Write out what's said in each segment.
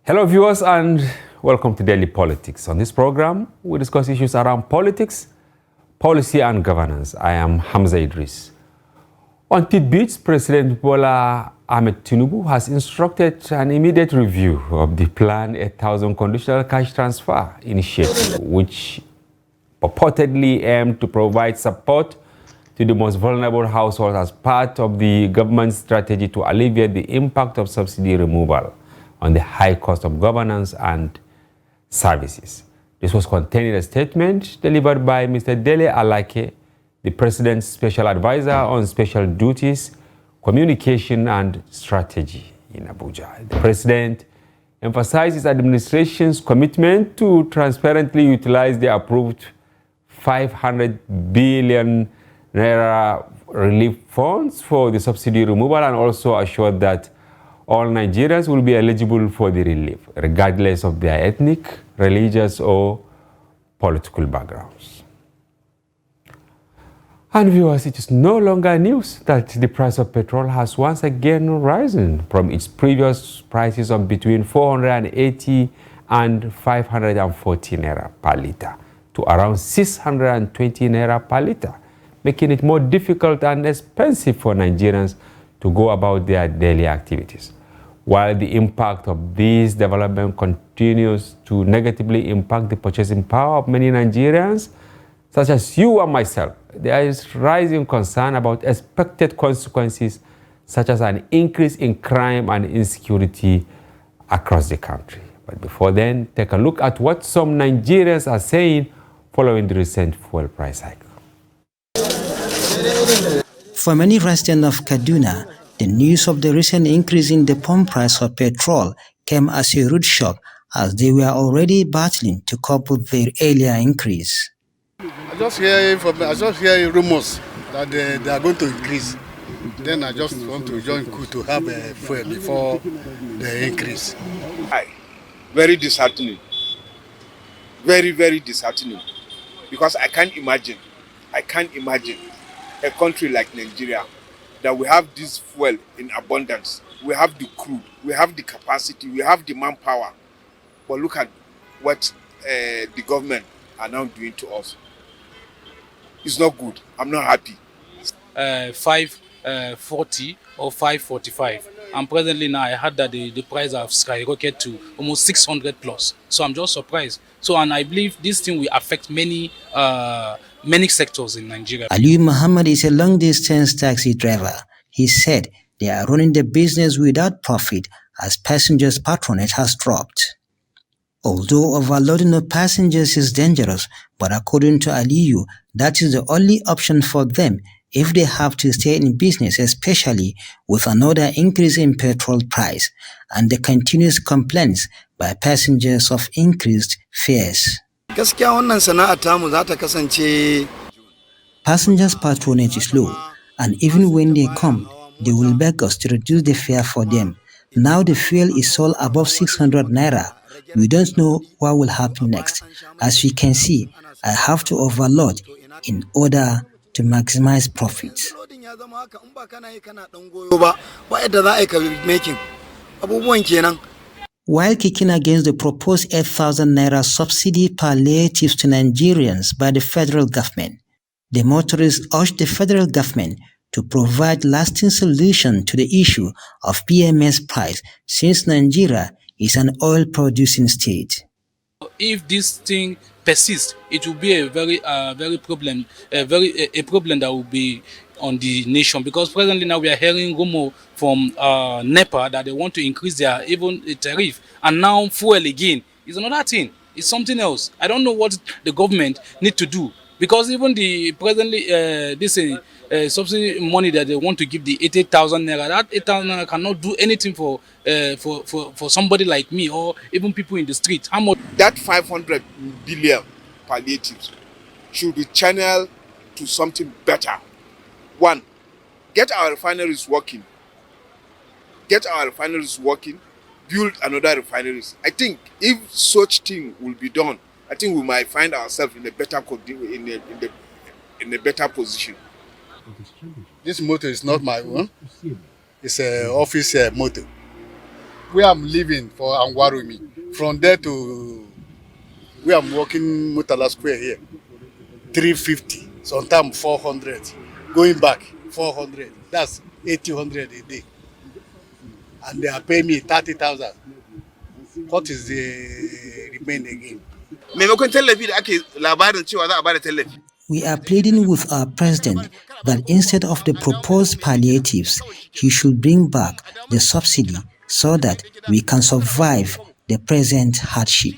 Hello, viewers, and welcome to Daily Politics. On this program, we discuss issues around politics, policy, and governance. I am Hamza Idris. On tidbits, President Bola Ahmed Tinubu has instructed an immediate review of the planned 8,000 conditional cash transfer initiative, which purportedly aimed to provide support to the most vulnerable households as part of the government's strategy to alleviate the impact of subsidy removal on the high cost of governance and services. This was contained in a statement delivered by Mr. Dele Alake, the President's Special Advisor on Special Duties, Communication and Strategy in Abuja. The President emphasized his administration's commitment to transparently utilize the approved 500 billion naira relief funds for the subsidy removal, and also assured that all Nigerians will be eligible for the relief, regardless of their ethnic, religious, or political backgrounds. And viewers, it is no longer news that the price of petrol has once again risen from its previous prices of between 480 and 540 naira per litre to around 620 naira per litre, making it more difficult and expensive for Nigerians to go about their daily activities. While the impact of this development continues to negatively impact the purchasing power of many Nigerians, such as you and myself, there is rising concern about expected consequences, such as an increase in crime and insecurity across the country. But before then, take a look at what some Nigerians are saying following the recent fuel price hike. For many residents of Kaduna, the news of the recent increase in the pump price of petrol came as a rude shock, as they were already battling to cope with the earlier increase. I just hear rumors that they are going to increase. Then I just want to join to have a fuel before the increase. Very disheartening. Very, very disheartening. Because I can't imagine a country like Nigeria that we have this fuel in abundance. We have the crude, we have the capacity, we have the manpower. But look at what the government are now doing to us. It's not good. I'm not happy. 540 or 545. And presently now I heard that the price have skyrocketed to almost 600 plus. So I'm just surprised. So, and I believe this thing will affect many sectors in Nigeria. Aliyu Muhammad is a long-distance taxi driver. He said they are running the business without profit as passengers' patronage has dropped. Although overloading of passengers is dangerous, but according to Aliyu, that is the only option for them if they have to stay in business, especially with another increase in petrol price and the continuous complaints by passengers of increased fares. Passengers' patronage is low, and even when they come, they will beg us to reduce the fare for them. Now the fuel is sold above 600 naira. We don't know what will happen next. As we can see, I have to overload in order to maximize profits. While kicking against the proposed 8,000 naira subsidy palliatives to Nigerians by the federal government, the motorists urged the federal government to provide lasting solution to the issue of PMS price, since Nigeria is an oil-producing state. If this thing persists, it will be a very problem that will be on the nation, because presently now we are hearing rumor from NEPA that they want to increase their even tariff, and now fuel again is another thing. It's something else. I don't know what the government need to do, because even the presently this subsidy money that they want to give, the 80,000 naira, that 8,000 naira cannot do anything for somebody like me or even people in the street. How much? That 500 billion palliatives should be channeled to something better. One, get our refineries working. Build another refineries. I think if such thing will be done, I think we might find ourselves in a better position. This motor is not my own. It's an office motor. where I'm living for Angwarumi, from there to where I'm working Mutala Square here, 350, sometimes 400. Going back, 400. That's 800 a day. And they are paying me 30,000. What is the remain again? Maimakon tallafi da ake labarin cewa za a bada tallafi. We are pleading with our president that instead of the proposed palliatives, he should bring back the subsidy so that we can survive the present hardship.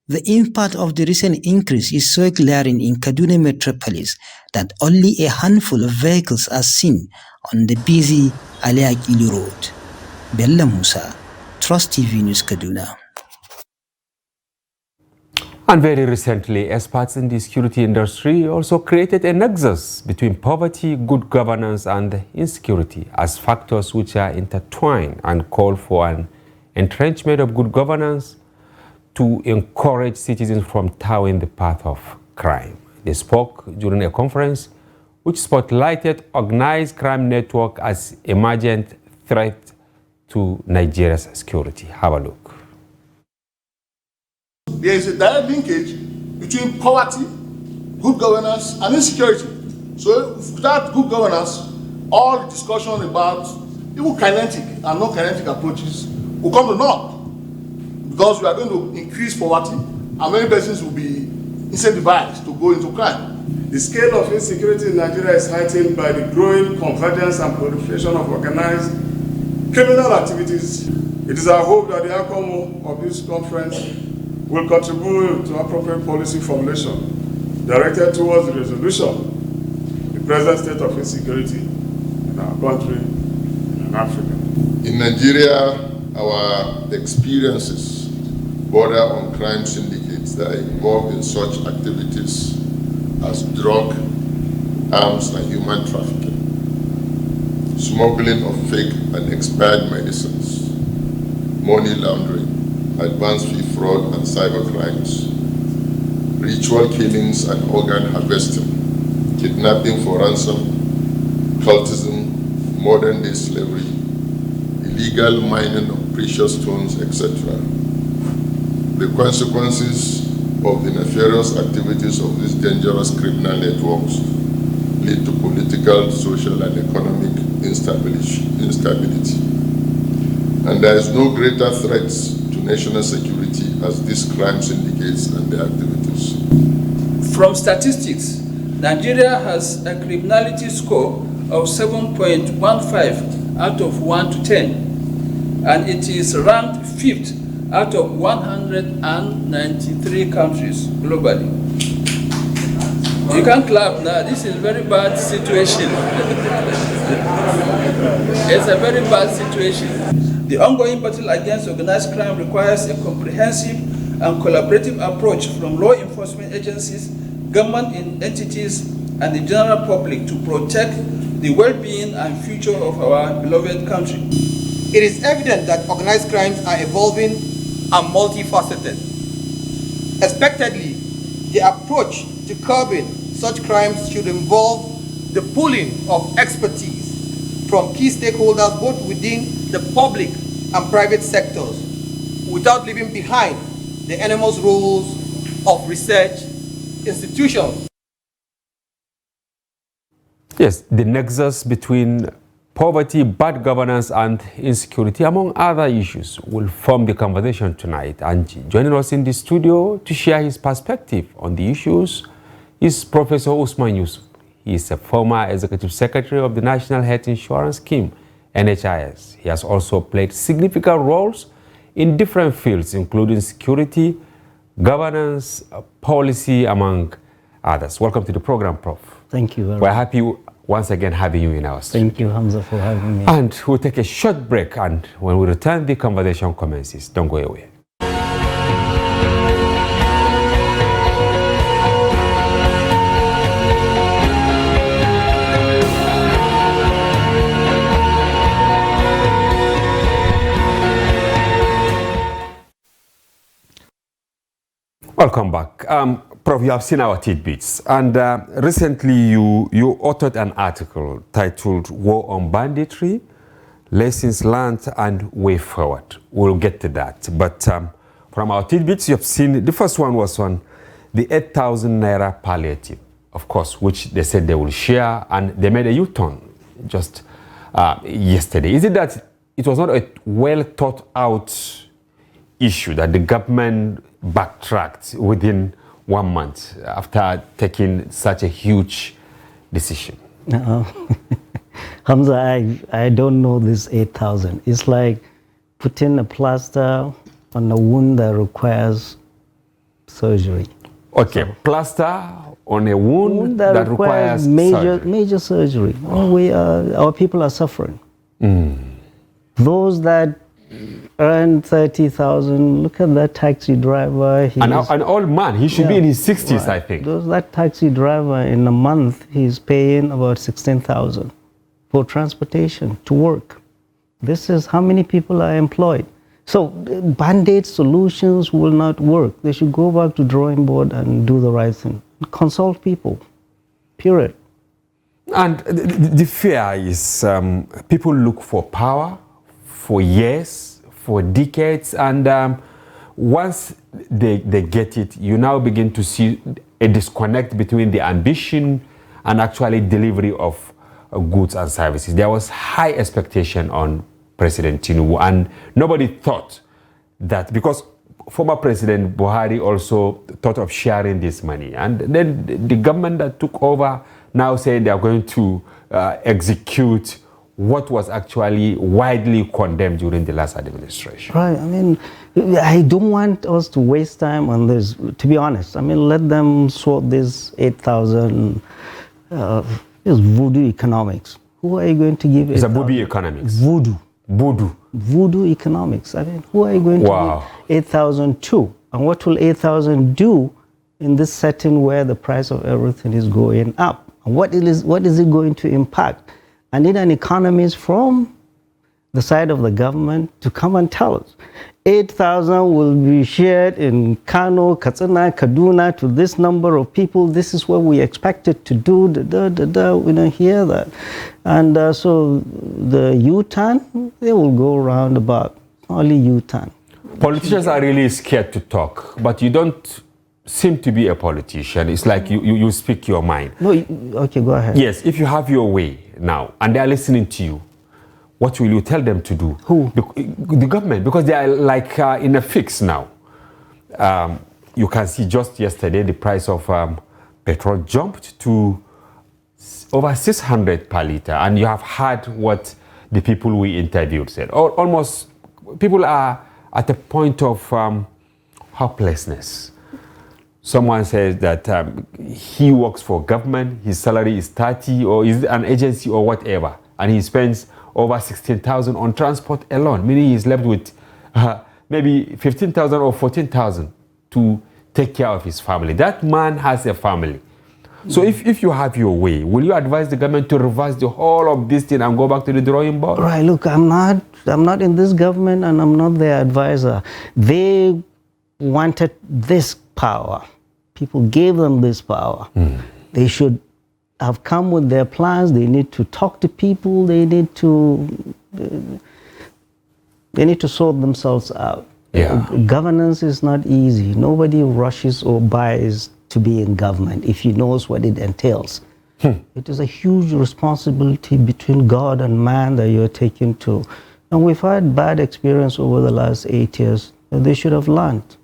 The impact of the recent increase is so glaring in Kaduna metropolis that only a handful of vehicles are seen on the busy Aliakili Road. Bella Musa, Trust TV News Kaduna. And very recently, experts in the security industry also created a nexus between poverty, good governance, and insecurity as factors which are intertwined, and call for an entrenchment of good governance to encourage citizens from towing the path of crime. They spoke during a conference which spotlighted organized crime network as emergent threat to Nigeria's security. Have a look. There is a direct linkage between poverty, good governance, and insecurity. So without good governance, all the discussion about even kinetic and non-kinetic approaches will come to naught, because we are going to increase poverty and many persons will be incentivized to go into crime. The scale of insecurity in Nigeria is heightened by the growing convergence and proliferation of organized criminal activities. It is our hope that the outcome of this conference will contribute to appropriate policy formulation directed towards the resolution of the present state of insecurity in our country and in Africa. In Nigeria, our experiences border on crime syndicates that are involved in such activities as drug, arms, and human trafficking, smuggling of fake and expired medicines, money laundering, advanced fee fraud and cyber crimes, ritual killings and organ harvesting, kidnapping for ransom, cultism, modern-day slavery, illegal mining of precious stones, etc. The consequences of the nefarious activities of these dangerous criminal networks lead to political, social, and economic instability. And there is no greater threat to national security as these crime syndicates and their activities. From statistics, Nigeria has a criminality score of 7.15 out of 1 to 10, and it is ranked 5th out of 193 countries globally. You can clap now, this is a very bad situation. It's a very bad situation. The ongoing battle against organized crime requires a comprehensive and collaborative approach from law enforcement agencies, government entities, and the general public to protect the well-being and future of our beloved country. It is evident that organized crimes are evolving and multifaceted. Expectedly, the approach to curbing such crimes should involve the pooling of expertise from key stakeholders both within the public and private sectors, without leaving behind the enormous roles of research institutions. Yes, the nexus between poverty, bad governance, and insecurity, among other issues, will form the conversation tonight. And joining us in the studio to share his perspective on the issues is Professor Usman Yusuf. He is a former executive secretary of the National Health Insurance Scheme, NHIS. He has also played significant roles in different fields, including security, governance, policy, among others. Welcome to the program, Prof. Thank you very much. We're happy once again having you in our studio. Thank you, Hamza, for having me. And we'll take a short break, and when we return, the conversation commences. Don't go away. Welcome back. Prof, you have seen our tidbits, and recently you authored an article titled War on Banditry, lessons learned and way forward. We'll get to that. But from our tidbits, you have seen the first one was on the 8,000 naira palliative, of course, which they said they will share, and they made a U-turn just yesterday. Is it that it was not a well thought out issue that the government backtracked within 1 month after taking such a huge decision? No. Hamza, I don't know this 8,000. It's like putting a plaster on a wound that requires surgery. Okay, so, plaster on a wound that requires major surgery. Oh. Our people are suffering. Those that earn 30,000, look at that taxi driver. An old man, he should be in his 60s, I think. That taxi driver, in a month, he's paying about 16,000 for transportation to work. This is how many people are employed. So band-aid solutions will not work. They should go back to drawing board and do the right thing. Consult people, period. And the fear is people look for power for years, for decades, and once they get it, you now begin to see a disconnect between the ambition and actually delivery of goods and services. There was high expectation on President Tinubu, and nobody thought that, because former President Buhari also thought of sharing this money, and then the government that took over now saying they are going to execute what was actually widely condemned during the last administration. Right. I mean, I don't want us to waste time on this, to be honest. I mean, let them sort this 8,000, this voodoo economics. Who are you going to give? It's a booby economics. Voodoo economics. I mean, who are you going to give 8,000 to? And what will 8,000 do in this setting where the price of everything is going up? And what is it going to impact? I need an economist from the side of the government to come and tell us. 8,000 will be shared in Kano, Katsina, Kaduna to this number of people. This is what we expect it to do. We don't hear that. And so the U-turn, they will go round about, only U-turn. Politicians are really scared to talk, but you don't seem to be a politician. It's like you speak your mind. No, okay, go ahead. Yes, if you have your way now and they are listening to you, what will you tell them to do? Who? The government, because they are like in a fix now. You can see just yesterday the price of petrol jumped to over 600 per liter, and you have heard what the people we interviewed said. Almost people are at a point of hopelessness. Someone says that he works for government, his salary is 30 or is an agency or whatever, and he spends over 16,000 on transport alone, meaning he's left with maybe 15,000 or 14,000 to take care of his family. That man has a family. So if you have your way, will you advise the government to reverse the whole of this thing and go back to the drawing board? Right, look, I'm not in this government and I'm not their advisor. They wanted this power. People gave them this power. They should have come with their plans. They need to talk to people. They need to sort themselves out. Yeah. Governance is not easy. Nobody rushes or buys to be in government if he knows what it entails. It is a huge responsibility between God and man that you're taking to. And we've had bad experience over the last 8 years that they should have learned.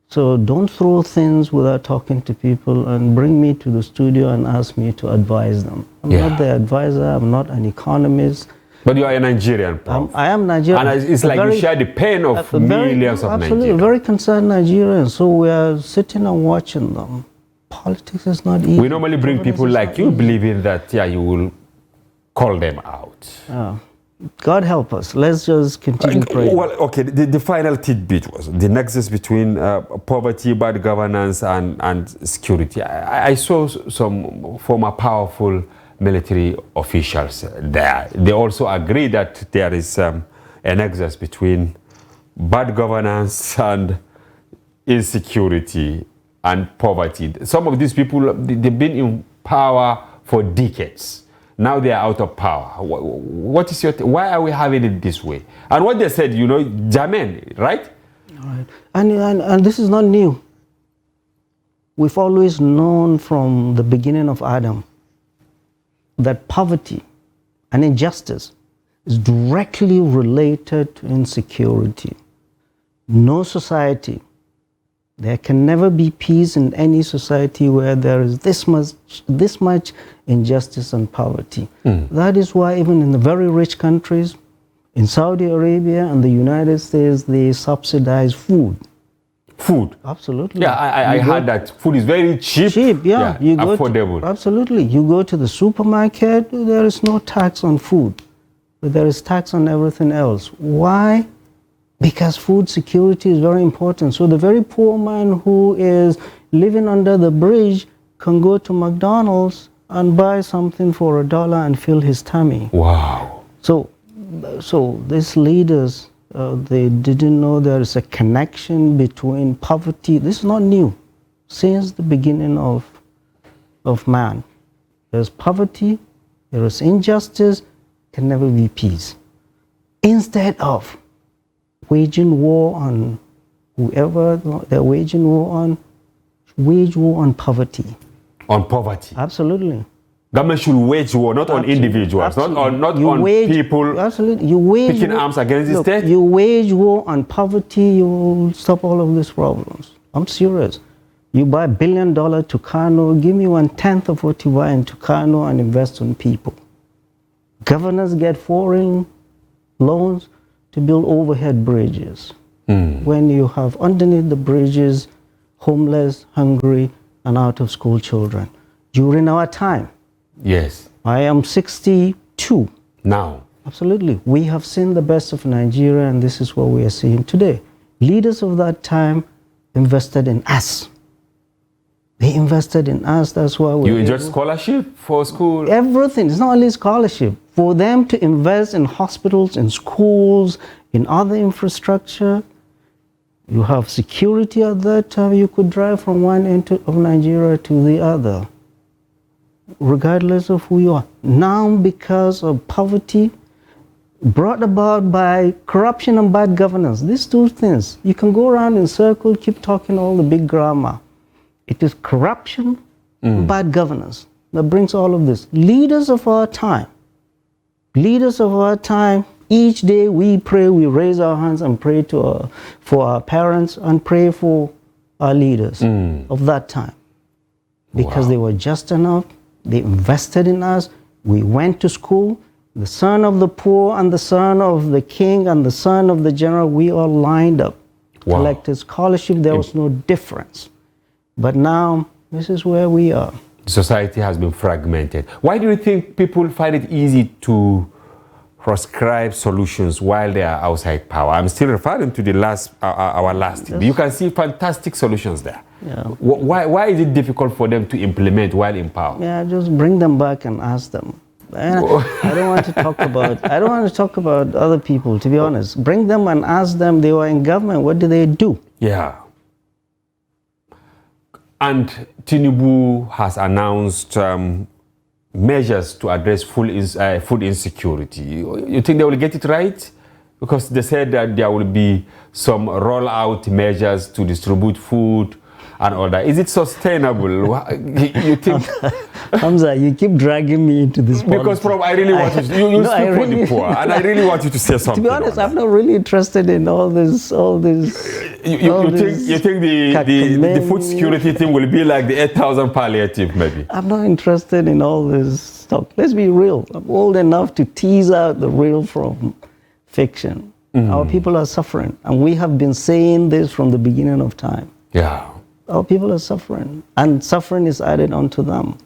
So don't throw things without talking to people and bring me to the studio and ask me to advise them. I'm not the advisor. I'm not an economist. But you are a Nigerian, Prof. I am Nigerian. And it's like you share the pain of millions of Nigerians. Absolutely, very concerned Nigerians. So we are sitting and watching them. Politics is not easy. We normally bring people like you, believing that, you will call them out. God help us. Let's just continue praying. Well, okay, the final tidbit was the nexus between poverty, bad governance, and security. I saw some former powerful military officials there. They also agree that there is a nexus between bad governance and insecurity and poverty. Some of these people, they've been in power for decades. Now they are out of power. What is your, why are we having it this way? And what they said, you know, Jamen, right? All right. And this is not new. We've always known from the beginning of Adam that poverty and injustice is directly related to insecurity. No society, there can never be peace in any society where there is this much injustice and poverty. That is why even in the very rich countries, in Saudi Arabia and the United States, they subsidize food. Food? Absolutely. Yeah, I heard that food is very cheap. Cheap, yeah. You go affordable. Absolutely. You go to the supermarket, there is no tax on food, but there is tax on everything else. Why? Because food security is very important. So the very poor man who is living under the bridge can go to McDonald's and buy something for $1 and fill his tummy. Wow. So these leaders, they didn't know there is a connection between poverty. This is not new. Since the beginning of man, there's poverty, there is injustice, can never be peace. Instead of waging war on whoever they're waging war on, wage war on poverty. On poverty? Absolutely. Government should wage war, not on individuals, not on people absolutely. You wage picking arms against the state. You wage war on poverty, you will stop all of these problems. I'm serious. You buy $1 billion Tucano, give me 1/10 of what you buy in Tucano and invest on people. Governors get foreign loans to build overhead bridges. When you have underneath the bridges homeless, hungry, and out of school children. During our time, yes, I am 62 now. Absolutely. We have seen the best of Nigeria, and this is what we are seeing today. Leaders of that time invested in us. They invested in us. That's why we. You enjoyed scholarship for school? Everything. It's not only scholarship. For them to invest in hospitals, in schools, in other infrastructure. You have security at that time. You could drive from one end of Nigeria to the other, regardless of who you are. Now, because of poverty, brought about by corruption and bad governance, these two things, you can go around in circles, keep talking all the big grammar. It is corruption, bad governance that brings all of this. Leaders of our time, each day we pray, we raise our hands and pray for our parents and pray for our leaders of that time. Because they were just enough, they invested in us, we went to school, the son of the poor and the son of the king and the son of the general, we all lined up, collected scholarship, there was no difference. But now, this is where we are. Society has been fragmented. Why do you think people find it easy to prescribe solutions while they are outside power? I'm still referring to the our last. Yes. You can see fantastic solutions there. Yeah. Why is it difficult for them to implement while in power? Yeah, just bring them back and ask them. I don't want to talk about. I don't want to talk about other people. To be honest, bring them and ask them. They were in government. What did they do? Yeah. And Tinubu has announced measures to address food insecurity. You think they will get it right? Because they said that there will be some rollout measures to distribute food and all that. Is it sustainable? You think? Hamza, you keep dragging me into this because I really want you speak for the poor, and I really want you to say something. To be honest, I'm not really interested in all this. You think the food security thing will be like the 8,000 palliative, maybe? I'm not interested in all this stuff. Let's be real. I'm old enough to tease out the real from fiction. Our people are suffering, and we have been saying this from the beginning of time. Yeah. Our people are suffering, and suffering is added onto them.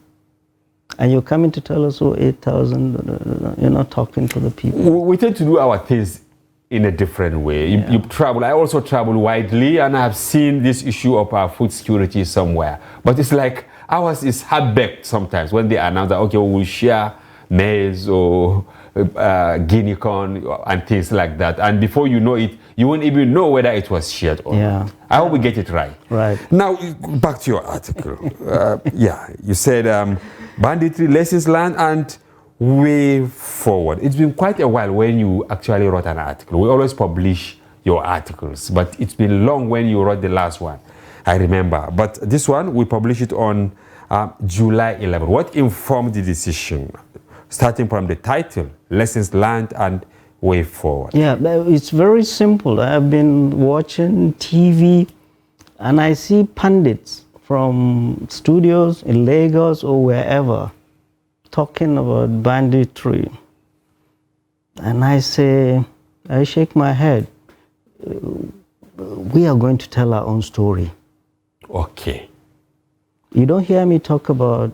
And you're coming to tell us, 8,000, you're not talking to the people. We tend to do our things in a different way. You travel. I also travel widely, and I've seen this issue of our food security somewhere. But it's like ours is half-baked sometimes when they announce that, okay, we'll share maize or guinea corn and things like that. And before you know it, you won't even know whether it was shared or not. I hope we get it right. Right. Now, back to your article. You said banditry, lessons learned, and way forward. It's been quite a while when you actually wrote an article. We always publish your articles, but it's been long when you wrote the last one, I remember. But this one, we published it on July 11. What informed the decision? Starting from the title, Lessons Learned and Way Forward. Yeah, it's very simple. I've been watching TV and I see pundits from studios in Lagos or wherever talking about banditry. And I shake my head. We are going to tell our own story. Okay. You don't hear me talk about...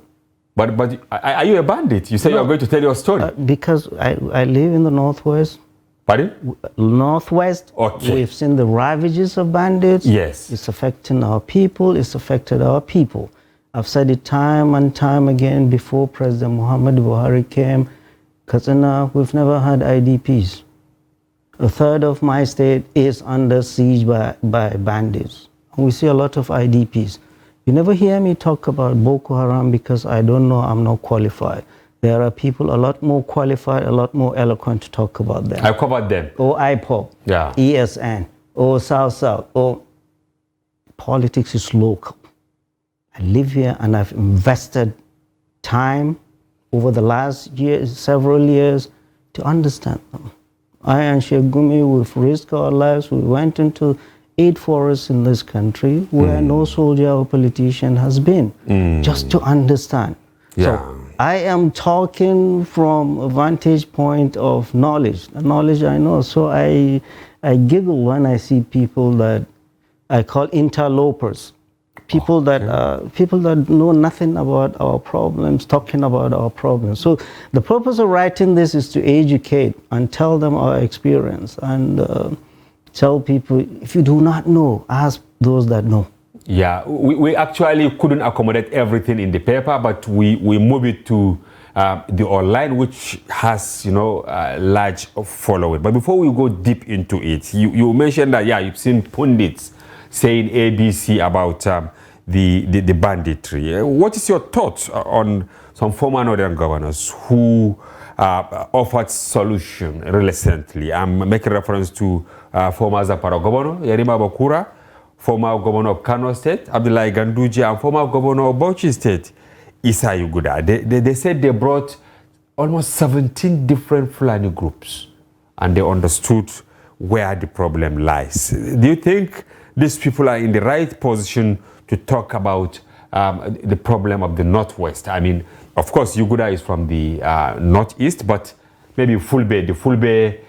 But are you a bandit? You say you're going to tell your story. Because I live in the Northwest. Pardon? Northwest. Okay. We've seen the ravages of bandits. Yes. It's affecting our people. It's affected our people. I've said it time and time again before President Muhammad Buhari came. Katsina, we've never had IDPs. A third of my state is under siege by bandits. We see a lot of IDPs. You never hear me talk about Boko Haram because I don't know, I'm not qualified. There are people a lot more qualified, a lot more eloquent to talk about them. I covered them. Or IPOP, yeah. ESN, or South, or politics is local. I live here and I've invested time over the last several years to understand them. I and Sheikh Gumi, we've risked our lives. We went into 8 forests in this country where no soldier or politician has been, just to understand. Yeah. So I am talking from a vantage point of knowledge, the knowledge I know. So I giggle when I see people that I call interlopers. People that know nothing about our problems, talking about our problems. So the purpose of writing this is to educate and tell them our experience and tell people, if you do not know, ask those that know. Yeah, we actually couldn't accommodate everything in the paper, but we move it to the online, which has, a large following. But before we go deep into it, you mentioned that, you've seen pundits saying ABC about the banditry. What is your thoughts on some former northern governors who offered solution recently? I'm making reference to former Zapara governor, Yerima Bakura, former governor of Kano State, Abdullahi Ganduje, and former governor of Bauchi State, Isa Yuguda. They said they brought almost 17 different Fulani groups, and they understood where the problem lies. Do you think these people are in the right position to talk about the problem of the Northwest? I mean, of course, Yuguda is from the Northeast, but maybe the Fulbe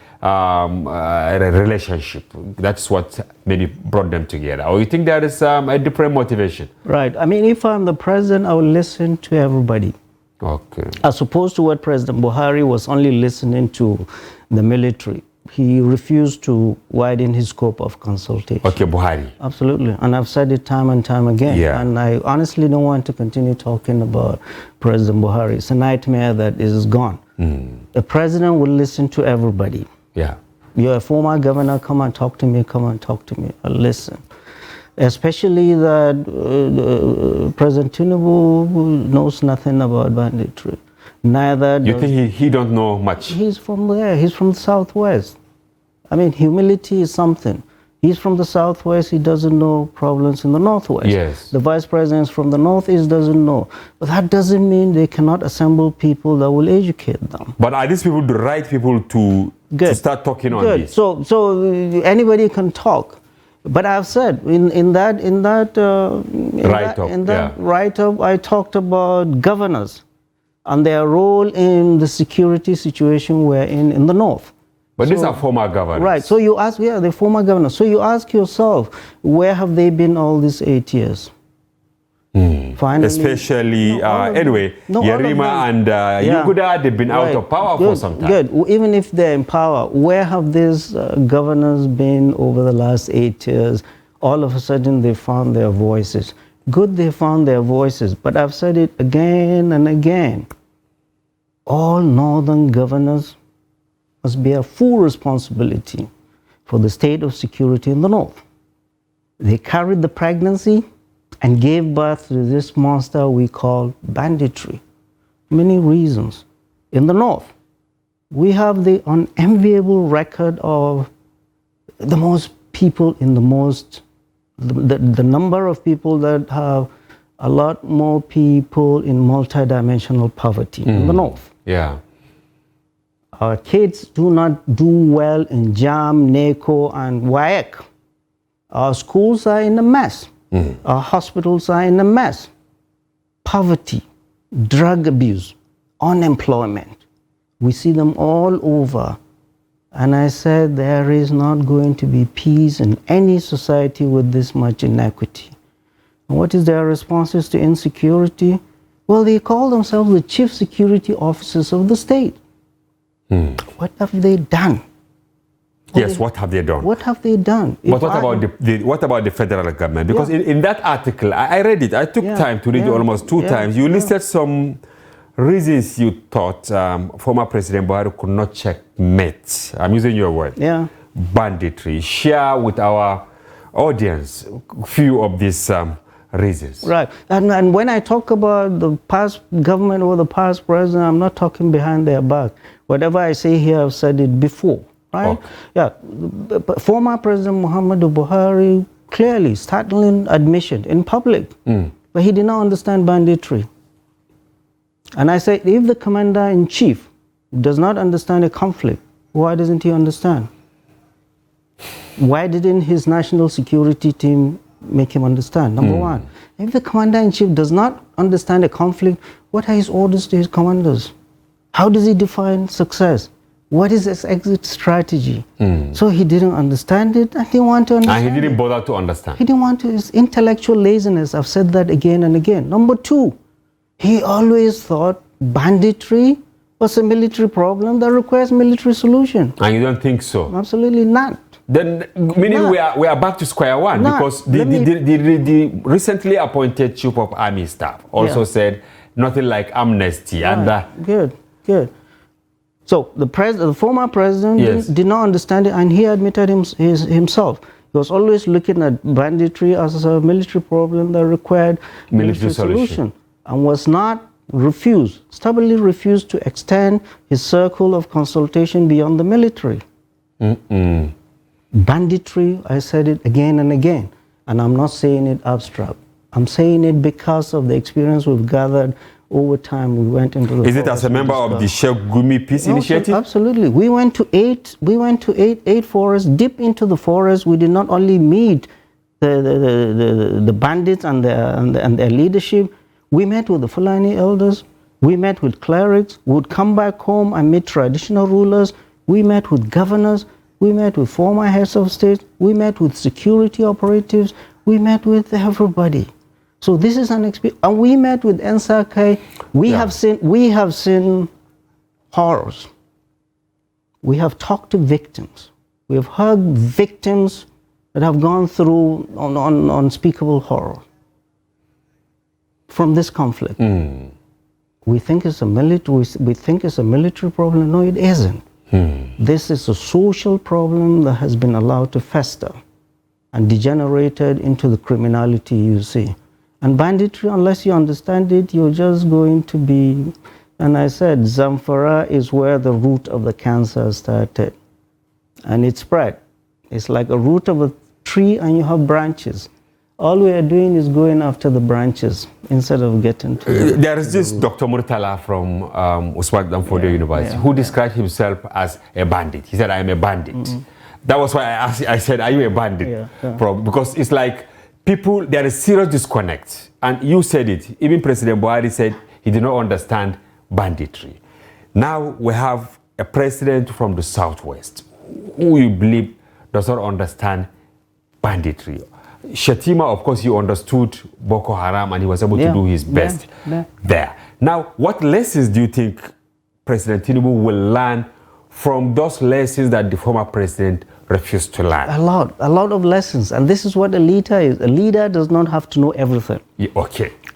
relationship, that's what maybe brought them together. Or you think there is a different motivation? Right. I mean, if I'm the president, I will listen to everybody. Okay. As opposed to what President Buhari was only listening to the military. He refused to widen his scope of consultation. Okay, Buhari. Absolutely. And I've said it time and time again. Yeah. And I honestly don't want to continue talking about President Buhari. It's a nightmare that is gone. The president will listen to everybody. Yeah. You're a former governor, come and talk to me, I'll listen. Especially that President Tinubu knows nothing about banditry. Neither you think he don't know much? He's from there. He's from the Southwest. I mean, humility is something. He's from the Southwest. He doesn't know problems in the Northwest. Yes. The vice president from the Northeast doesn't know. But that doesn't mean they cannot assemble people that will educate them. But are these people the right people to start talking on this? So anybody can talk. But I've said in that write-up, I talked about governors and their role in the security situation we're in the North. But these are former governors. Right. So you ask, the former governors. So you ask yourself, where have they been all these 8 years? Finally, especially, Yerima and Yuguda, they've been out of power for some time. Good. Even if they're in power, where have these governors been over the last 8 years? All of a sudden, they found their voices. Good, they found their voices. But I've said it again and again. All northern governors must bear full responsibility for the state of security in the North. They carried the pregnancy and gave birth to this monster we call banditry. Many reasons. In the north, we have the unenviable record of the most people in the number of people that have a lot more people in multidimensional poverty in the north. Yeah. Our kids do not do well in JAM, NACO, and WAEC. Our schools are in a mess. Our hospitals are in a mess. Poverty, drug abuse, unemployment. We see them all over. And I said, there is not going to be peace in any society with this much inequity. And what is their responses to insecurity? Well, they call themselves the chief security officers of the state. What have they done? What have they done? What have they done? But what about the federal government? Because in that article, I read it. I took time to read it almost two times. You listed some reasons you thought former President Buhari could not checkmate. I'm using your word. Yeah. Banditry. Share with our audience a few of these reasons. Right. And when I talk about the past government or the past president, I'm not talking behind their back. Whatever I say here, I've said it before. Right? Okay. Yeah. Former President Muhammadu Buhari clearly, startling admission in public, but he did not understand banditry. And I say, if the commander-in-chief does not understand a conflict, why doesn't he understand? Why didn't his national security team make him understand? Number one. If the commander-in-chief does not understand a conflict, what are his orders to his commanders? How does he define success? What is his exit strategy? So he didn't understand it, and he didn't want to understand. And he didn't bother to understand. He didn't want to. His intellectual laziness. I've said that again and again. Number two, he always thought banditry was a military problem that requires military solution. And you don't think so? Absolutely not. Then, meaning we are back to square one, because the recently appointed chief of army staff also said nothing like amnesty. Right. And good. So the former president did not understand it, and he admitted himself. He was always looking at banditry as a military problem that required military solution, and was not stubbornly refused to extend his circle of consultation beyond the military. Banditry, I said it again and again, and I'm not saying it abstract. I'm saying it because of the experience we've gathered over time. We went into the. Is it as a member of the Sheikh Gumi Peace Initiative? Absolutely. We went to eight forests, deep into the forest. We did not only meet the bandits and their leadership. We met with the Fulani elders. We met with clerics. We would come back home and meet traditional rulers. We met with governors. We met with former heads of state. We met with security operatives. We met with everybody. So this is an experience. And we met with NSAK. We have seen horrors. We have talked to victims. We have heard victims that have gone through unspeakable horror from this conflict. We think it's a military problem. No, it isn't. This is a social problem that has been allowed to fester and degenerated into the criminality you see. And banditry, unless you understand it, you're just going to be, and I said, Zamfara is where the root of the cancer started. And it spread. It's like a root of a tree and you have branches. All we are doing is going after the branches instead of getting to There is this Dr. Murtala from Usman Danfodio University who described himself as a bandit. He said, I am a bandit. That was why I said, are you a bandit? Because it's like people, there is serious disconnect. And you said it, even President Buhari said he did not understand banditry. Now we have a president from the Southwest who you believe does not understand banditry. Shatima, of course, he understood Boko Haram and he was able to do his best there. Now, what lessons do you think President Tinubu will learn from those lessons that the former president refused to learn? A lot of lessons. And this is what a leader is. A leader does not have to know everything.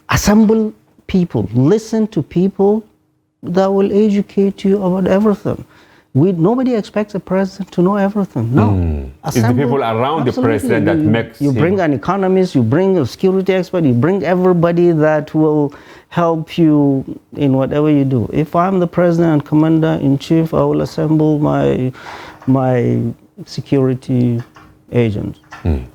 Assemble people, listen to people that will educate you about everything. Nobody expects a president to know everything. No. It's the people around the president that makes you bring an economist, you bring a security expert, you bring everybody that will help you in whatever you do. If I'm the president and commander-in-chief, I will assemble my security agents.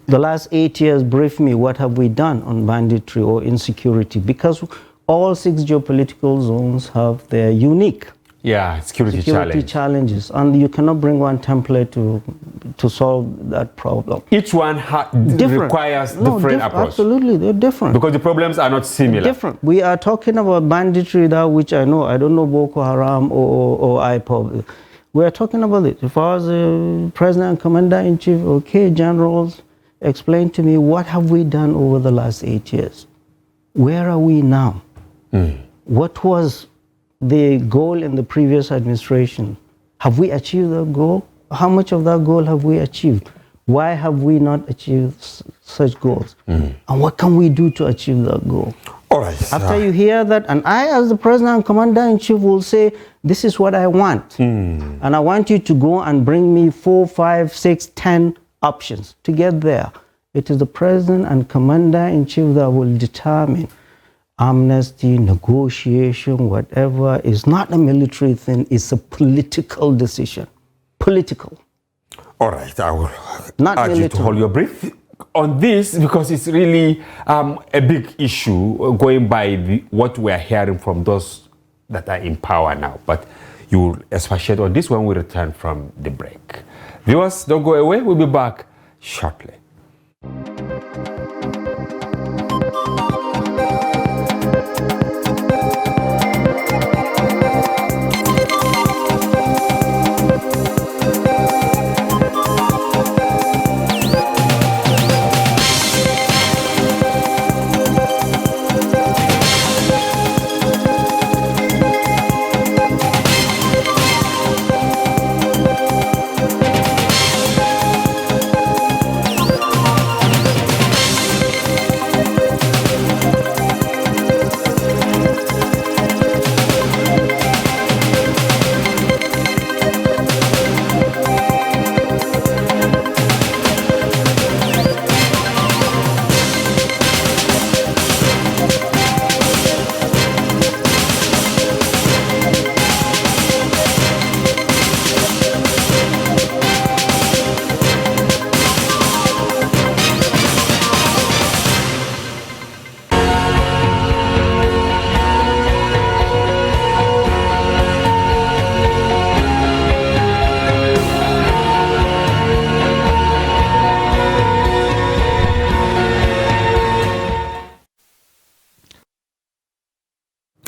The last 8 years, brief me, what have we done on banditry or insecurity? Because all 6 geopolitical zones have their unique security challenges, and you cannot bring one template to solve that problem. Each one requires different approach. Absolutely, they're different. Because the problems are not similar. They're different. We are talking about banditry now, which I know. I don't know Boko Haram or IPOB. We are talking about it. If I was a president and commander-in-chief, okay, generals, explain to me what have we done over the last 8 years? Where are we now? What was the goal in the previous administration? Have we achieved that goal? How much of that goal have we achieved? Why have we not achieved such goals? And what can we do to achieve that goal? All right. After you hear that, and I, as the president and commander-in-chief, will say, this is what I want. And I want you to go and bring me 4, 5, 6, 10 options to get there. It is the president and commander-in-chief that will determine amnesty, negotiation, whatever. Is not a military thing, it's a political decision. Political. All right, I will not urge you to hold your breath on this, because it's really a big issue going by what we are hearing from those that are in power now. But you will expatiate on this when we return from the break. Viewers, don't go away. We'll be back shortly.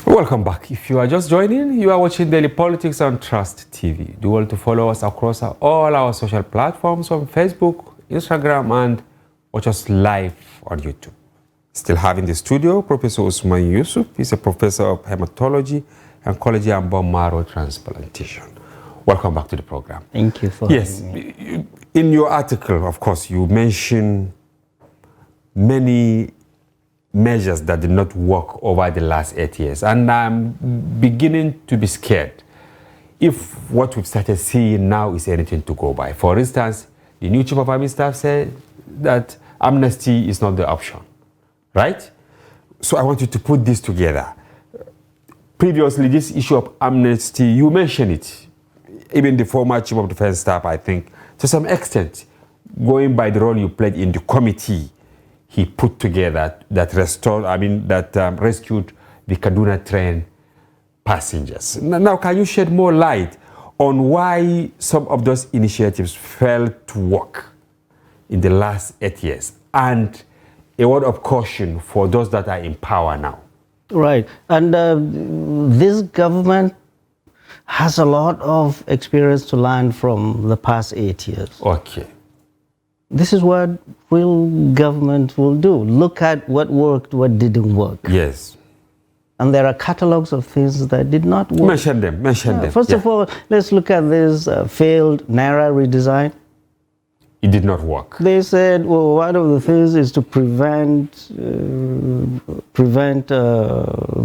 Welcome back. If you are just joining, you are watching Daily Politics on Trust TV. Do well to follow us across all our social platforms on Facebook, Instagram, and watch us live on YouTube. Still have in the studio Professor Usman Yusuf. He's a professor of hematology, oncology, and bone marrow transplantation. Welcome back to the program. Thank you for having me. In your article, of course, you mention many measures that did not work over the last 8 years. And I'm beginning to be scared if what we've started seeing now is anything to go by. For instance, the new chief of army staff said that amnesty is not the option, right? So I want you to put this together. Previously, this issue of amnesty, you mentioned it. Even the former chief of defense staff, I think, to some extent, going by the role you played in the committee, he put together that rescued the Kaduna train passengers. Now, can you shed more light on why some of those initiatives failed to work in the last 8 years? And a word of caution for those that are in power now. Right. And this government has a lot of experience to learn from the past 8 years. Okay. This is what real government will do. Look at what worked, what didn't work. Yes. And there are catalogs of things that did not work. Mention them. First of all, let's look at this failed Naira redesign. It did not work. They said, well, one of the things is to prevent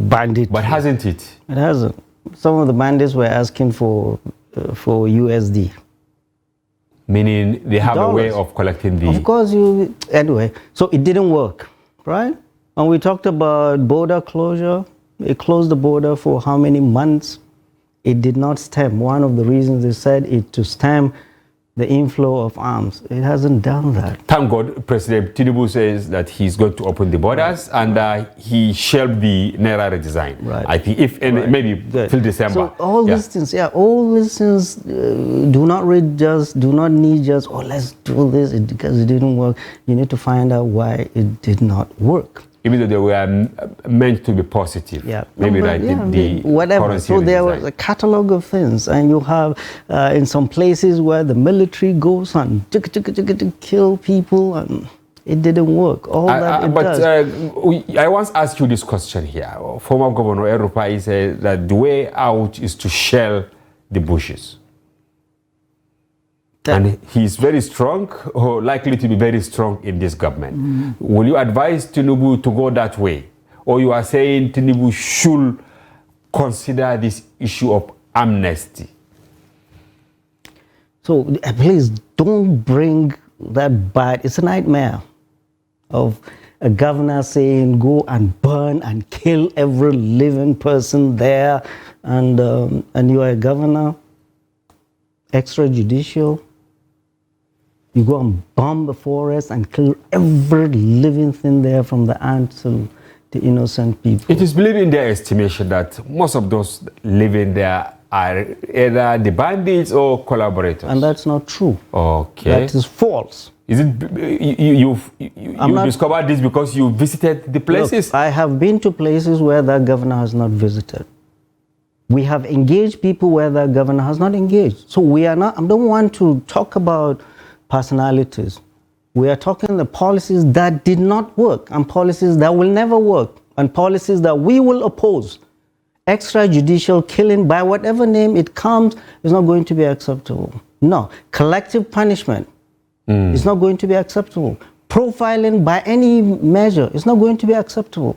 banditry. But hasn't it? It hasn't. Some of the bandits were asking for for USD. Meaning they have a way Dollars. of collecting the... Of course, anyway, so it didn't work, right? And we talked about border closure. It closed the border for how many months? It did not stem. One of the reasons they said it to stem the inflow of arms. It hasn't done that. Thank God, President Tinubu says that he's going to open the borders, and he shelved the Naira redesign. Right. I think if maybe till December. So all these things, all these things do not need just, oh, let's do this because it didn't work. You need to find out why it did not work. Even though they were meant to be positive. Yeah. Maybe No, like the whatever. currency So there redesign. was a catalog of things, and you have in some places where the military goes and kill people, and it didn't work. All that it does. I once asked you this question here. Former Governor Erupai said that the way out is to shell the bushes. And he's very strong, or likely to be very strong in this government. Will you advise Tinubu to go that way? Or you are saying Tinubu should consider this issue of amnesty? So please don't bring that bad. It's a nightmare of a governor saying go and burn and kill every living person there, and you are a governor, extrajudicial. You go and bomb the forest and kill every living thing there, from the ants to the innocent people. It is believed in their estimation that most of those living there are either the bandits or collaborators. And that's not true. Okay. That is false. Is it you discovered this because you visited the places? Look, I have been to places where that governor has not visited. We have engaged people where that governor has not engaged. So we are not, I don't want to talk about personalities. We are talking the policies that did not work, and policies that will never work, and policies that we will oppose. Extrajudicial killing, by whatever name it comes, is not going to be acceptable. No. Collective punishment is not going to be acceptable. Profiling by any measure is not going to be acceptable.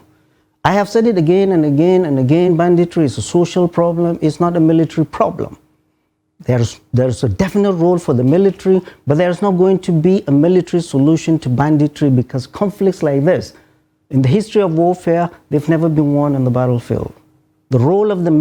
I have said it again and again and again, banditry is a social problem, it's not a military problem. There's a definite role for the military, but there's not going to be a military solution to banditry, because conflicts like this, in the history of warfare, they've never been won on the battlefield. The role of the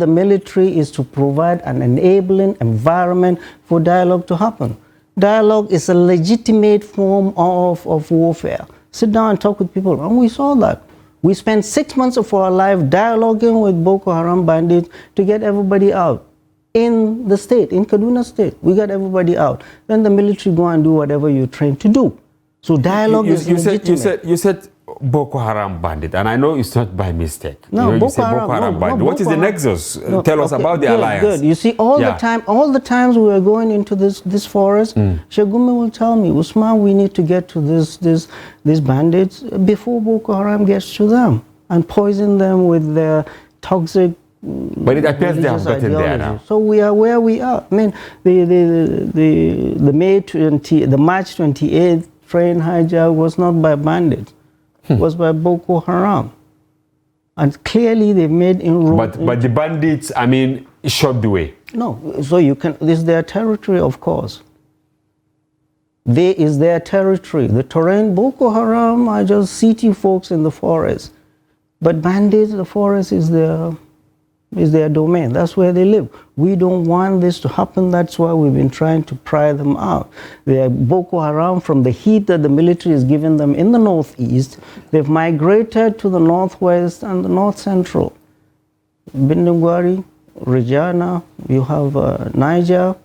military is to provide an enabling environment for dialogue to happen. Dialogue is a legitimate form of warfare. Sit down and talk with people, and we saw that. We spent 6 months of our life dialoguing with Boko Haram bandits to get everybody out. In the state, in Kaduna State, we got everybody out. Then the military go and do whatever you're trained to do. So dialogue is legitimate. You said Boko Haram bandit, and I know it's not by mistake. No, you say Boko Haram bandit. What is the nexus? Tell us about the alliance. Good. You see, all the times we were going into this forest, Shagumi will tell me, Usman, we need to get to these bandits before Boko Haram gets to them and poison them with their toxic. But it appears they have gotten there now. So we are where we are. I mean, the March 28th train hijack was not by bandits. Was by Boko Haram. And clearly they made inroads. But the bandits, I mean, shot the way. No, so this is their territory, of course. They is their territory. The terrain, Boko Haram are just city folks in the forest. But bandits, the forest is their domain. That's where they live. We don't want this to happen. That's why we've been trying to pry them out. They are Boko Haram, from the heat that the military is giving them in the northeast, they've migrated to the northwest and the north central. Bindungwari, Rejana, you have Niger,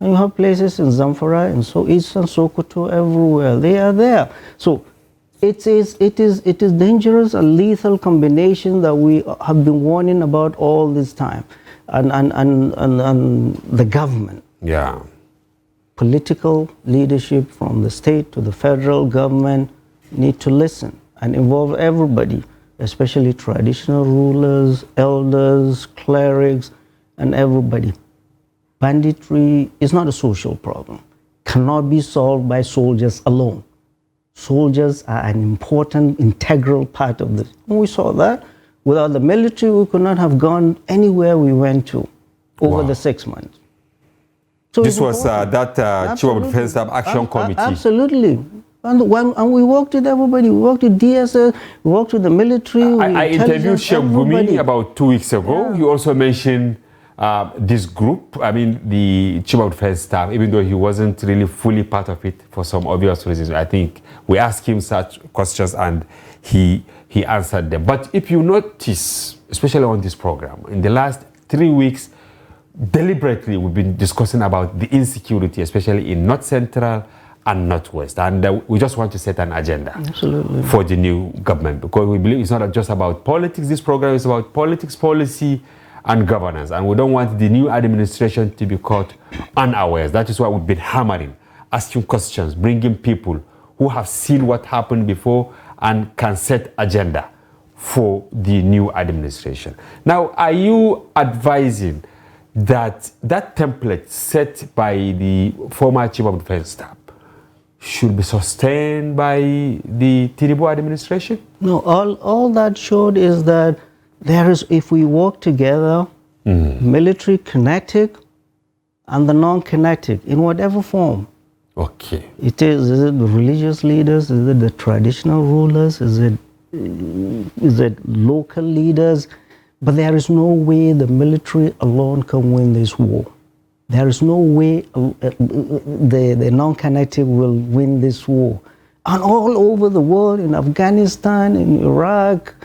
and you have places in Zamfara and so eastern Sokoto, everywhere. They are there. So it is dangerous, a lethal combination that we have been warning about all this time, and the government, political leadership from the state to the federal government need to listen and involve everybody, especially traditional rulers, elders, clerics, and everybody. Banditry is not a social problem, cannot be solved by soldiers alone. Soldiers are an important, integral part of this. And we saw that. Without the military, we could not have gone anywhere we went to. over Wow. the 6 months. So This it's was important. that Chief of Defense Staff Action Committee. Absolutely. And we worked with everybody. We worked with DSS, we worked with the military. I interviewed Sheikh everybody. Gumi about 2 weeks ago. Yeah. He also mentioned this group, I mean, the Chief of Defense Staff, even though he wasn't really fully part of it for some obvious reasons. I think we asked him such questions and he answered them. But if you notice, especially on this program, in the last 3 weeks, deliberately we've been discussing about the insecurity, especially in North Central and Northwest. And we just want to set an agenda Absolutely. for the new government, because we believe it's not just about politics. This program is about politics, policy, and governance. And we don't want the new administration to be caught unawares. That is why we've been hammering, asking questions, bringing people who have seen what happened before and can set agenda for the new administration. Now, are you advising that that template set by the former Chief of Defense Staff should be sustained by the Tinubu administration? No, all that showed is that there is, if we work together, military kinetic and the non-kinetic in whatever form. Okay. Is it the religious leaders? Is it the traditional rulers? Is it local leaders? But there is no way the military alone can win this war. There is no way the non-kinetic will win this war. And all over the world, in Afghanistan, in Iraq,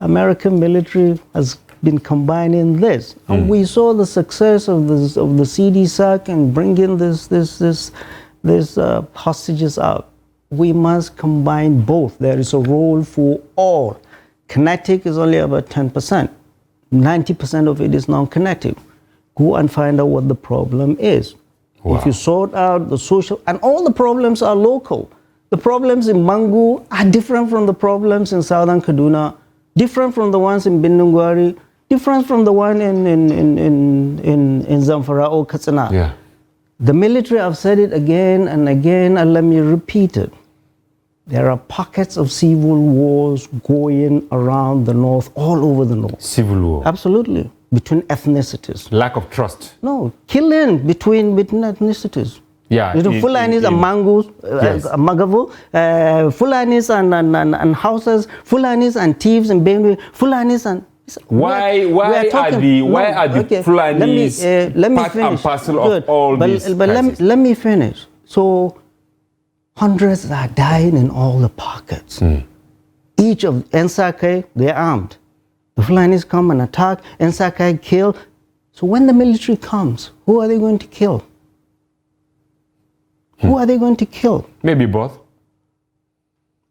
American military has been combining this. And we saw the success of the CDSAC and bringing these hostages out. We must combine both. There is a role for all. Kinetic is only about 10%. 90% of it is non-kinetic. Go and find out what the problem is. Wow. If you sort out the social, and all the problems are local. The problems in Mangu are different from the problems in Southern Kaduna, different from the ones in Bindungwari, different from the one in Zamfara or Katsina. Yeah. The military, I've said it again and again, and let me repeat it. There are pockets of civil wars going around the north, all over the north. Civil war? Absolutely. Between ethnicities. Lack of trust? No, killing between ethnicities. Yeah. Fulanis and Mangus, yes. Magavu, Fulanis and Hausas, Fulanis and thieves and Benue, Fulanis and... Why are the Fulanis part and parcel of all these But let me finish. So, hundreds are dying in all the pockets. Each of Nsake, they're armed. The Fulanis come and attack, Nsake kill. So when the military comes, who are they going to kill? Who are they going to kill? Maybe both.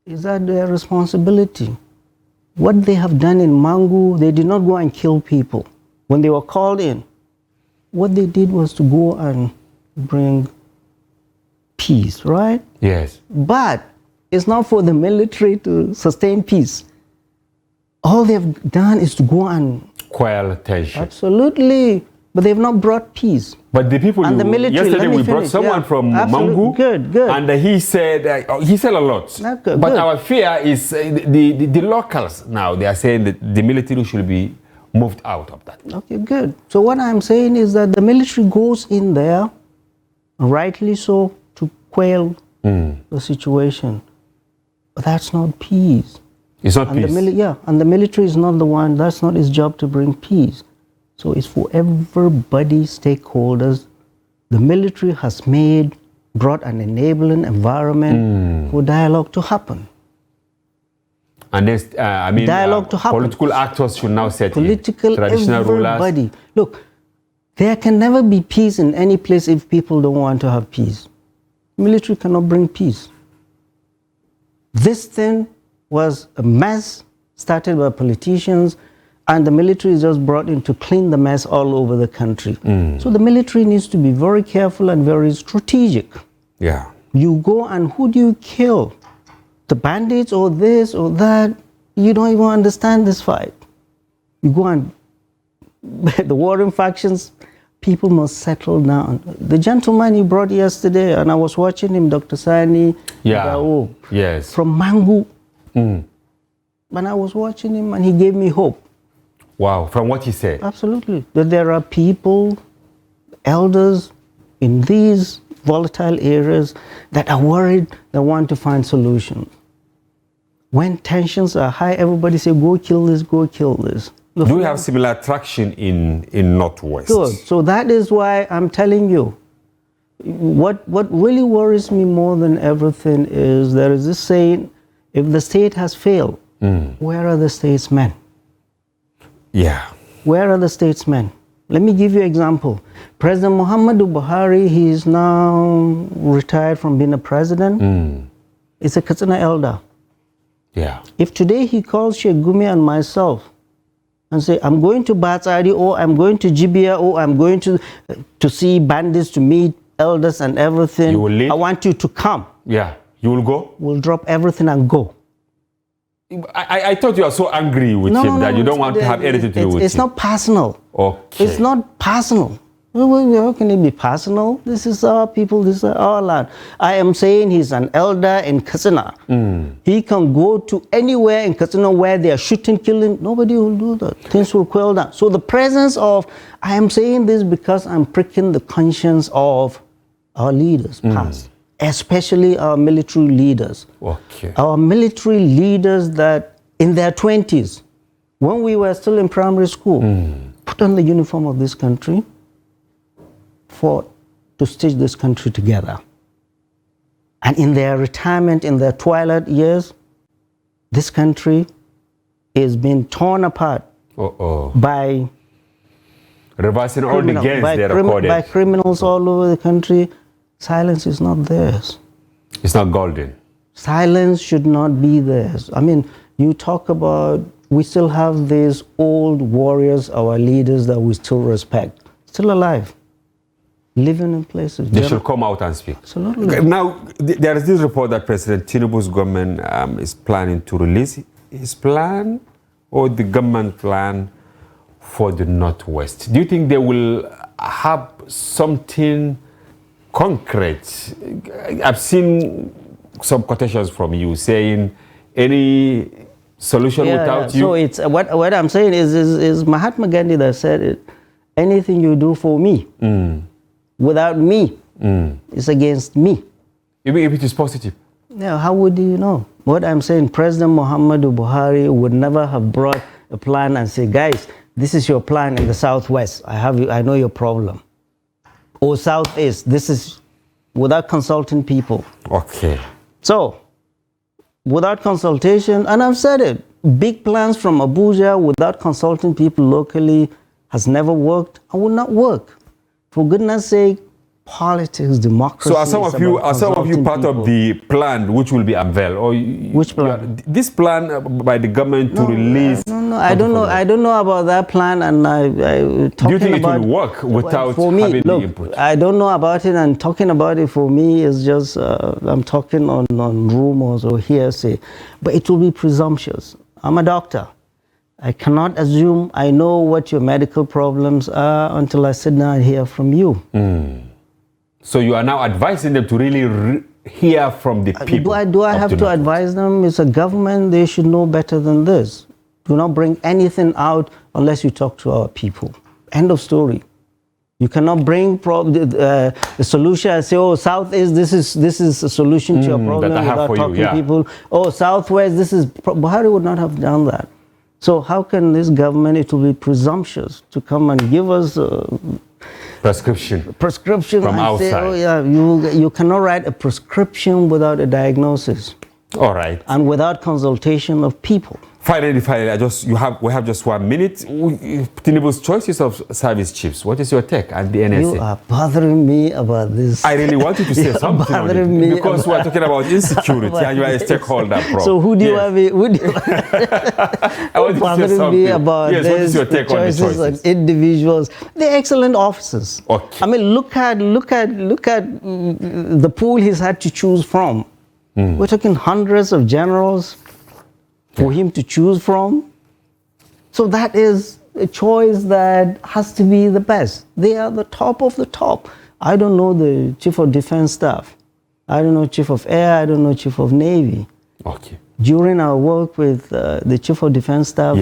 Is that their responsibility? What they have done in Mangu, they did not go and kill people. When they were called in, what they did was to go and bring peace, right? Yes. But it's not for the military to sustain peace. All they've done is to go and... quell tension. Absolutely. But they've not brought peace. But the people, and the military, yesterday we brought someone from Mangu. Good. And he said a lot. Good, but our fear is the locals now, they are saying that the military should be moved out of that. Okay, good. So what I'm saying is that the military goes in there, rightly so, to quell the situation. But that's not peace. It's not peace. And the military is not the one, that's not its job to bring peace. So it's for everybody, stakeholders. The military has brought an enabling environment for dialogue to happen. And there's, dialogue to happen. Political actors should now set political, in. Traditional everybody. rulers. Look, there can never be peace in any place if people don't want to have peace. Military cannot bring peace. This thing was a mess started by politicians, and the military is just brought in to clean the mess all over the country. So the military needs to be very careful and very strategic. Yeah. You go and who do you kill? The bandits or this or that? You don't even understand this fight. You go and the warring factions, people must settle down. The gentleman you brought yesterday, and I was watching him, Dr. Sani Dao, yes, from Mangu. And I was watching him and he gave me hope. Wow, from what he said. Absolutely. That there are people, elders in these volatile areas that are worried, that want to find solutions. When tensions are high, everybody say, go kill this, go kill this. Do we have similar traction in Northwest? Good. So that is why I'm telling you, what really worries me more than everything is there is this saying, if the state has failed, where are the statesmen? Yeah. Where are the statesmen? Let me give you an example. President Muhammadu Buhari, he is now retired from being a president. He's a Katsina elder. Yeah. If today he calls Sheikh Gumi and myself and say, I'm going to Batsari, or I'm going to Jibia, or I'm going to see bandits, to meet elders and everything. You will leave? I want you to come. Yeah. You will go? We'll drop everything and go. I thought you are so angry with him that you don't want to have anything to do with him. It's not personal. Okay. It's not personal. How can it be personal? This is our people, this is our land. I am saying he's an elder in Katsina. He can go to anywhere in Katsina where they are shooting, killing. Nobody will do that. Things will quell down. So the presence of, I am saying this because I'm pricking the conscience of our leaders past, especially our military leaders. Okay. Our military leaders that in their 20s, when we were still in primary school, put on the uniform of this country, fought to stitch this country together. And in their retirement, in their twilight years, this country is being torn apart by reversing all the gains they recorded. By criminals all over the country. Silence is not theirs. It's not golden. Silence should not be theirs. I mean, you talk about, we still have these old warriors, our leaders that we still respect, still alive, living in places. They should come out and speak. Absolutely. Now, there is this report that President Tinubu's government is planning to release his plan, or the government plan, for the Northwest. Do you think they will have something concrete? I've seen some quotations from you saying any solution without you. So it's what I'm saying is Mahatma Gandhi that said it. Anything you do for me, without me, it's against me. Even if it is positive. Yeah, how would you know? What I'm saying, President Muhammadu Buhari would never have brought a plan and say, guys, this is your plan in the Southwest. I know your problem. Or Southeast, this is without consulting people. Okay. So, without consultation, and I've said it, big plans from Abuja without consulting people locally has never worked and will not work. For goodness sake, politics, democracy. So are some of you part of the plan which will be unveiled? Or which plan? This plan by the government to release. No, I don't know. I don't know about that plan, and do you think it will work without having the input? I don't know about it, and talking about it for me is just I'm talking on rumors or hearsay, but it will be presumptuous. I'm a doctor. I cannot assume I know what your medical problems are until I sit down and hear from you. So you are now advising them to really hear from the people. Do I have to advise them? It's a government. They should know better than this. Do not bring anything out unless you talk to our people. End of story. You cannot bring the solution and say, oh, Southeast, this is a solution to your problem without talking to people. Oh, Southwest, this is... Buhari would not have done that. So how can this government, it will be presumptuous to come and give us... prescription from and outside. Say, oh yeah, you cannot write a prescription without a diagnosis. All right. And without consultation of people. Finally, we have just 1 minute. Tinubu's choices of service chiefs. What is your take and the NSA? You are bothering me about this. I really wanted to say something on it because we are talking about insecurity and you are a stakeholder. So who do you have? I want to say something. Me about yes, what is your take on the choices? On individuals. They're excellent officers. Okay. I mean, look at the pool he's had to choose from. We're talking hundreds of generals for him to choose from. So that is a choice that has to be the best. They are the top of the top. I don't know the Chief of Defense Staff. I don't know Chief of Air. I don't know Chief of Navy. Okay. During our work with the Chief of Defense Staff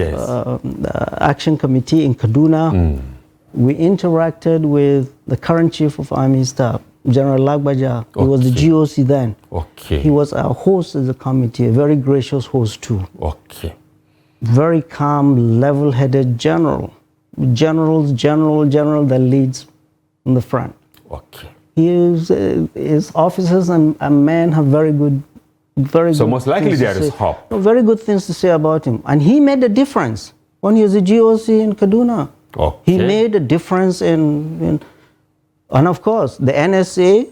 Action Committee in Kaduna, we interacted with the current Chief of Army Staff, General Lagbaja. He was the GOC then. Okay. He was our host of the committee, a very gracious host too. Okay. Very calm, level-headed general. General that leads in the front. Okay. His officers and men have very good so most likely there is hope. Very good things to say about him. And he made a difference when he was a GOC in Kaduna. Okay. He made a difference and of course, the NSA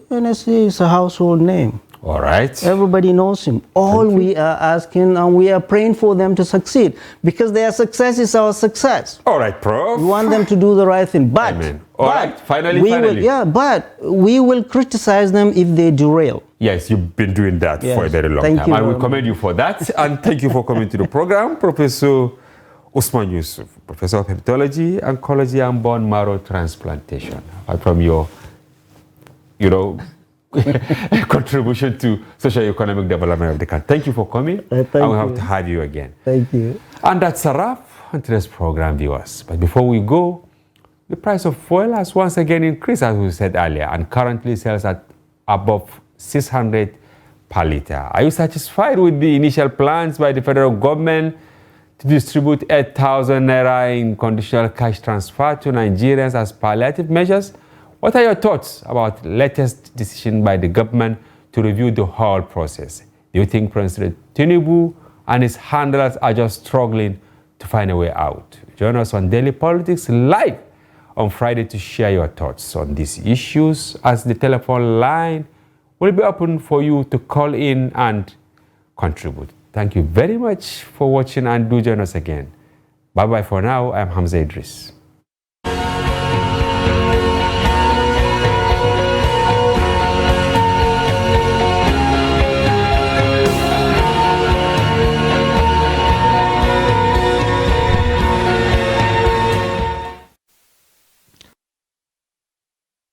is a household name. All right. Everybody knows him. All we are asking and we are praying for them to succeed because their success is our success. All right, Prof. We want them to do the right thing. But, Amen. All right, finally. But we will criticize them if they derail. Yes, you've been doing that for a very long time. I will commend you for that. And thank you for coming to the program, Professor Usman Yusuf, Professor of Hepatology, Oncology, and Bone Marrow Transplantation. Apart from your, contribution to socio-economic development of the country. Thank you for coming. Thank you. We have to have you again. Thank you. And that's a wrap on today's program, viewers. But before we go, the price of oil has once again increased, as we said earlier, and currently sells at above 600 per liter. Are you satisfied with the initial plans by the federal government to distribute 8,000 naira in conditional cash transfer to Nigerians as palliative measures? What are your thoughts about the latest decision by the government to review the whole process? Do you think President Tinubu and his handlers are just struggling to find a way out? Join us on Daily Politics live on Friday to share your thoughts on these issues, as the telephone line will be open for you to call in and contribute. Thank you very much for watching, and do join us again. Bye-bye for now. I'm Hamza Idris.